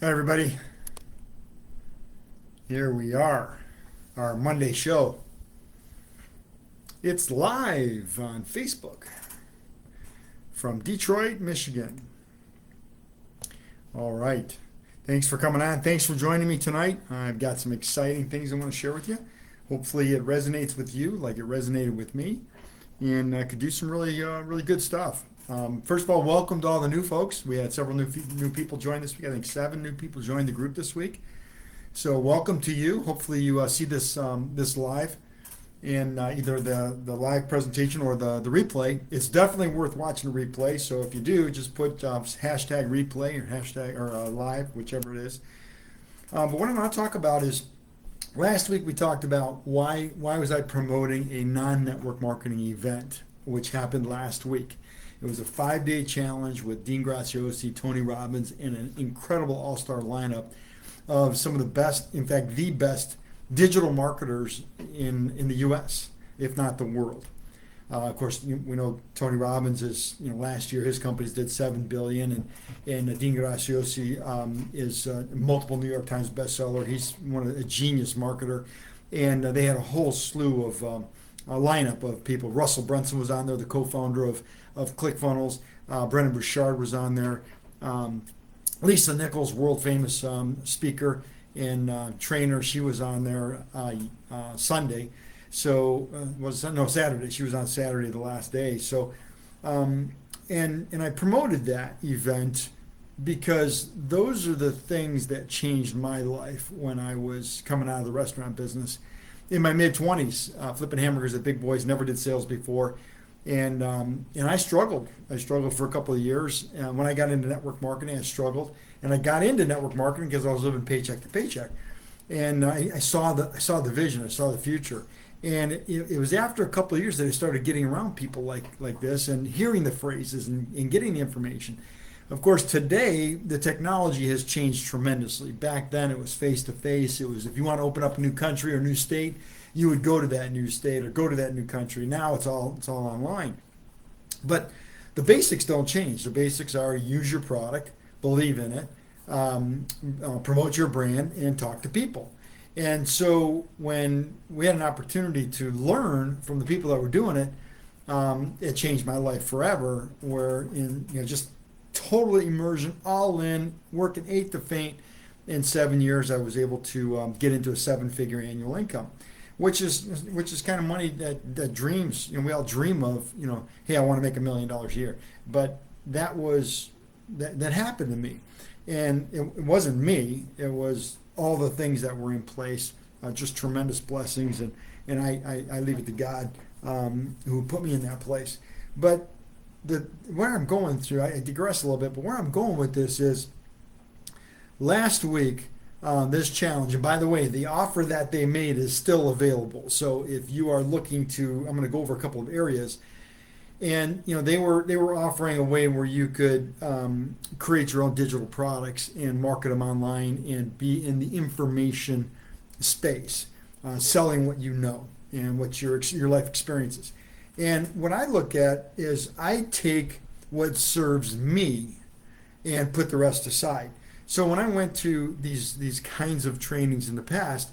Hi, everybody. Here we are, our Monday show. It's live on Facebook from Detroit, Michigan. All right. Thanks for coming on. Thanks for joining me tonight. I've got some exciting things I want to share with you. Hopefully, it resonates with you like it resonated with me, and I could do some really good stuff. First of all, welcome to all the new folks. We had several new people join this week. I think 7 new people joined the group this week. So welcome to you. Hopefully you see this live in either the live presentation or the replay. It's definitely worth watching the replay. So if you do, just put hashtag replay or hashtag or live, whichever it is. But what I want to talk about is last week we talked about why was I promoting a non-network marketing event, which happened last week. It was a 5-day challenge with Dean Graziosi, Tony Robbins, and an incredible all-star lineup of some of the best, in fact, the best digital marketers in the U.S., if not the world. Of course, we know Tony Robbins is, last year his companies did 7 billion, and Dean Graziosi is multiple New York Times bestseller. He's a genius marketer, and they had a whole slew of a lineup of people. Russell Brunson was on there, the co-founder of ClickFunnels. Brendan Burchard was on there. Lisa Nichols, world famous speaker and trainer, she was on there Sunday. So Saturday. She was on Saturday, the last day. So and I promoted that event because those are the things that changed my life when I was coming out of the restaurant business in my mid 20s, flipping hamburgers at Big Boys. Never did sales before. And I struggled. I struggled for a couple of years. When I got into network marketing, I struggled, and I got into network marketing because I was living paycheck to paycheck, and I saw the vision, I saw the future, and it was after a couple of years that I started getting around people like this and hearing the phrases and getting the information. Of course, today the technology has changed tremendously. Back then, it was face to face. It was if you want to open up a new country or new state, you would go to that new state or go to that new country. Now it's all online. But the basics don't change. The basics are use your product, believe in it, promote your brand, and talk to people. And so when we had an opportunity to learn from the people that were doing it, it changed my life forever. Where in just totally immersion, all in, working 8 to faint. In 7 years, I was able to get into a 7-figure annual income, which is kind of money that dreams. We all dream of. Hey, I want to make $1 million a year. But that happened to me, and it wasn't me. It was all the things that were in place, just tremendous blessings, and I leave it to God who put me in that place. But where I'm going through, I digress a little bit, but where I'm going with this is last week, this challenge, and by the way, the offer that they made is still available. So if you are looking to, I'm going to go over a couple of areas, and they were offering a way where you could create your own digital products and market them online and be in the information space, selling what you know and what your life experiences. And what I look at is I take what serves me and put the rest aside. So when I went to these kinds of trainings in the past,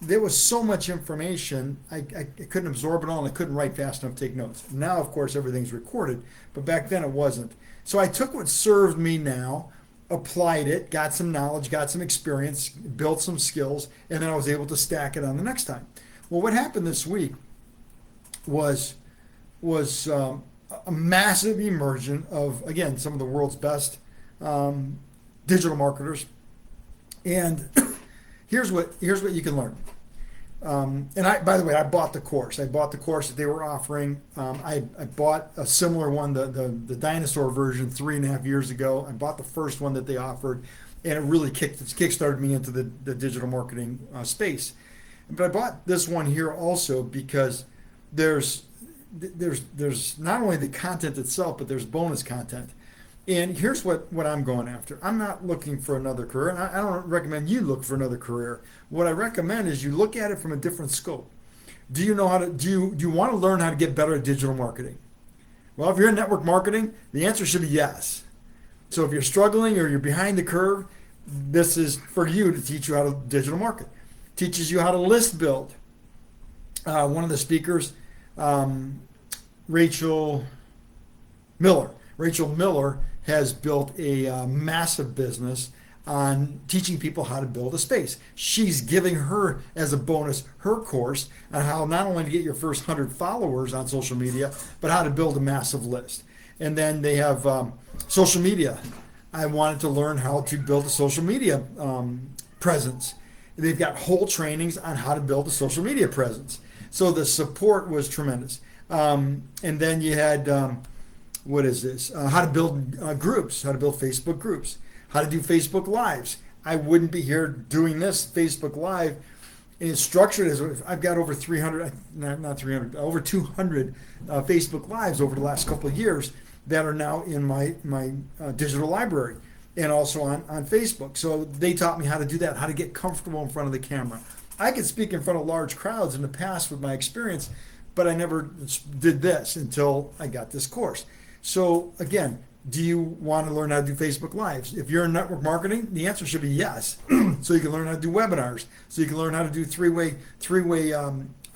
there was so much information, I couldn't absorb it all, and I couldn't write fast enough to take notes. Now, of course, everything's recorded, but back then it wasn't. So I took what served me now, applied it, got some knowledge, got some experience, built some skills, and then I was able to stack it on the next time. Well, what happened this week was a massive immersion of, again, some of the world's best digital marketers. And here's what you can learn. And by the way, I bought the course. I bought the course that they were offering. I bought a similar one, the dinosaur version, 3.5 years ago. I bought the first one that they offered, and it really kickstarted me into the digital marketing space. But I bought this one here also because there's not only the content itself, but there's bonus content. And here's what I'm going after. I'm not looking for another career, and I don't recommend you look for another career. What I recommend is you look at it from a different scope. Do you know how to do you want to learn how to get better at digital marketing? Well, if you're in network marketing, the answer should be yes. So if you're struggling or you're behind the curve, this is for you to teach you how to digital market. Teaches you how to list build. One of the speakers, um, Rachel Miller. Rachel Miller has built a massive business on teaching people how to build a space. She's giving her, as a bonus, her course on how not only to get your first 100 followers on social media, but how to build a massive list. And then they have social media. I wanted to learn how to build a social media presence. They've got whole trainings on how to build a social media presence. So the support was tremendous. And then you had, what is this? How to build groups, how to build Facebook groups, how to do Facebook Lives. I wouldn't be here doing this Facebook Live. And it's structured as I've got over 300, not 300, over 200 Facebook Lives over the last couple of years that are now in my digital library and also on Facebook. So they taught me how to do that, how to get comfortable in front of the camera. I could speak in front of large crowds in the past with my experience, but I never did this until I got this course. So again, do you want to learn how to do Facebook Lives? If you're in network marketing, the answer should be yes. So you can learn how to do webinars. So you can learn how to do three-way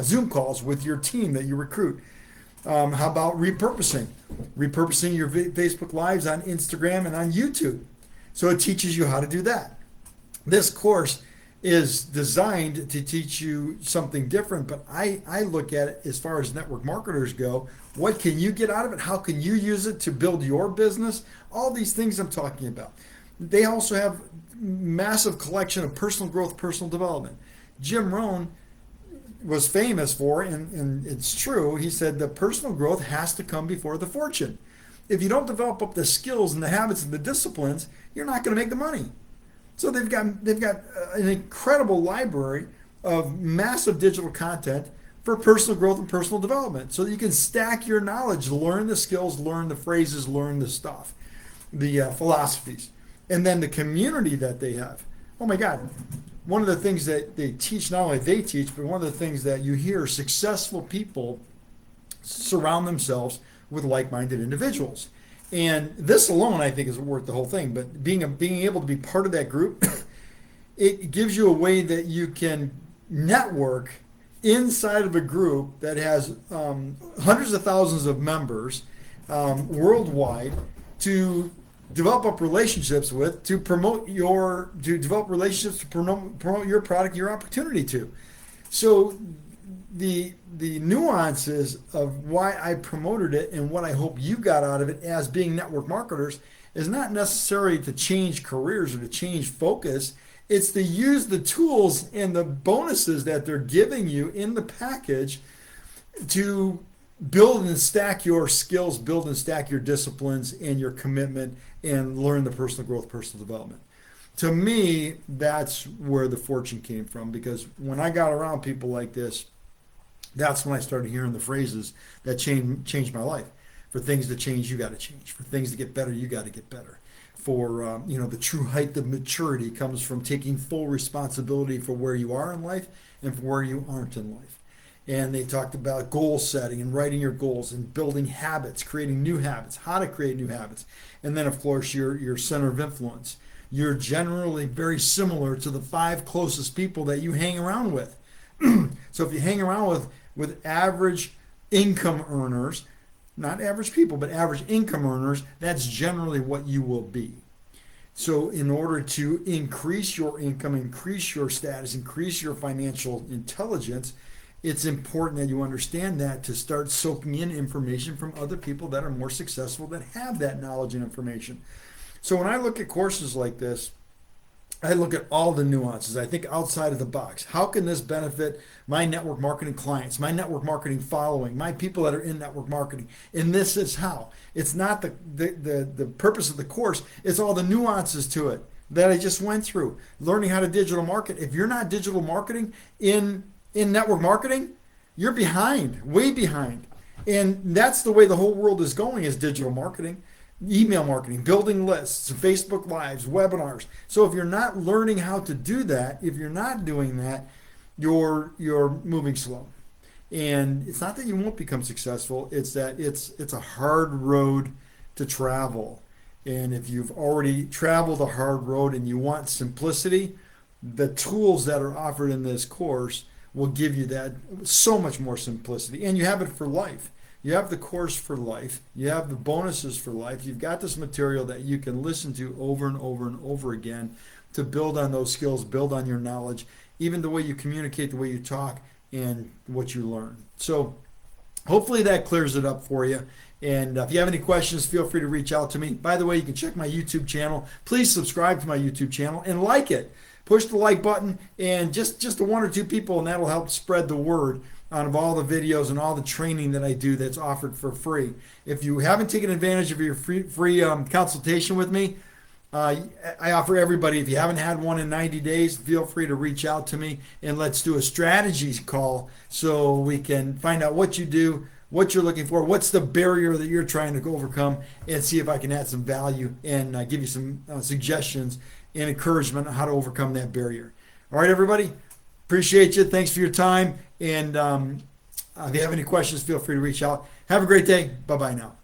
Zoom calls with your team that you recruit. How about repurposing? Repurposing your Facebook Lives on Instagram and on YouTube. So it teaches you how to do that. This course is designed to teach you something different, but I look at it as far as network marketers go. What can you get out of it? How can you use it to build your business? All these things I'm talking about. They also have massive collection of personal growth, personal development. Jim Rohn was famous for, and it's true, he said the personal growth has to come before the fortune. If you don't develop up the skills and the habits and the disciplines, you're not going to make the money. So they've got an incredible library of massive digital content for personal growth and personal development, so that you can stack your knowledge, learn the skills, learn the phrases, learn the stuff, the philosophies, and then the community that they have. Oh my God. One of the things that they teach, not only they teach, but one of the things that you hear, successful people surround themselves with like-minded individuals. And this alone, I think, is worth the whole thing. But being able to be part of that group, it gives you a way that you can network inside of a group that has hundreds of thousands of members worldwide, to develop up relationships with, to develop relationships to promote your product, your opportunity to. So the nuances of why I promoted it and what I hope you got out of it as being network marketers is not necessarily to change careers or to change focus. It's to use the tools and the bonuses that they're giving you in the package to build and stack your skills, build and stack your disciplines and your commitment, and learn the personal growth, personal development. To me, that's where the fortune came from, because when I got around people like this, that's when I started hearing the phrases that changed my life. For things to change, you got to change. For things to get better, you got to get better. For the true height of maturity comes from taking full responsibility for where you are in life and for where you aren't in life. And they talked about goal setting and writing your goals and building habits, creating new habits, how to create new habits. And then, of course, your center of influence. You're generally very similar to the 5 closest people that you hang around with. So if you hang around with average income earners, not average people, but average income earners, that's generally what you will be. So in order to increase your income, increase your status, increase your financial intelligence, it's important that you understand that, to start soaking in information from other people that are more successful, that have that knowledge and information. So when I look at courses like this, I look at all the nuances. I think outside of the box. How can this benefit my network marketing clients, my network marketing following, my people that are in network marketing? And this is how. It's not the purpose of the course. It's all the nuances to it that I just went through. Learning how to digital market. If you're not digital marketing in network marketing, you're behind, way behind. And that's the way the whole world is going, is digital marketing. Email marketing, building lists, Facebook Lives, webinars. So if you're not learning how to do that, if you're not doing that, you're moving slow. And it's not that you won't become successful, it's that it's a hard road to travel. And if you've already traveled a hard road and you want simplicity, the tools that are offered in this course will give you that so much more simplicity. And you have it for life. You have the course for life. You have the bonuses for life. You've got this material that you can listen to over and over and over again to build on those skills, build on your knowledge, even the way you communicate, the way you talk, and what you learn. So hopefully that clears it up for you. And if you have any questions, feel free to reach out to me. By the way, you can check my YouTube channel. Please subscribe to my YouTube channel and like it. Push the like button, and just to one or two people, and that'll help spread the word out of all the videos and all the training that I do that's offered for free. If you haven't taken advantage of your free consultation with me, I offer everybody, if you haven't had one in 90 days, feel free to reach out to me, and let's do a strategies call so we can find out what you do, what you're looking for, what's the barrier that you're trying to overcome, and see if I can add some value and give you some suggestions and encouragement on how to overcome that barrier. All right, everybody. Appreciate you. Thanks for your time. And if you have any questions, feel free to reach out. Have a great day. Bye-bye now.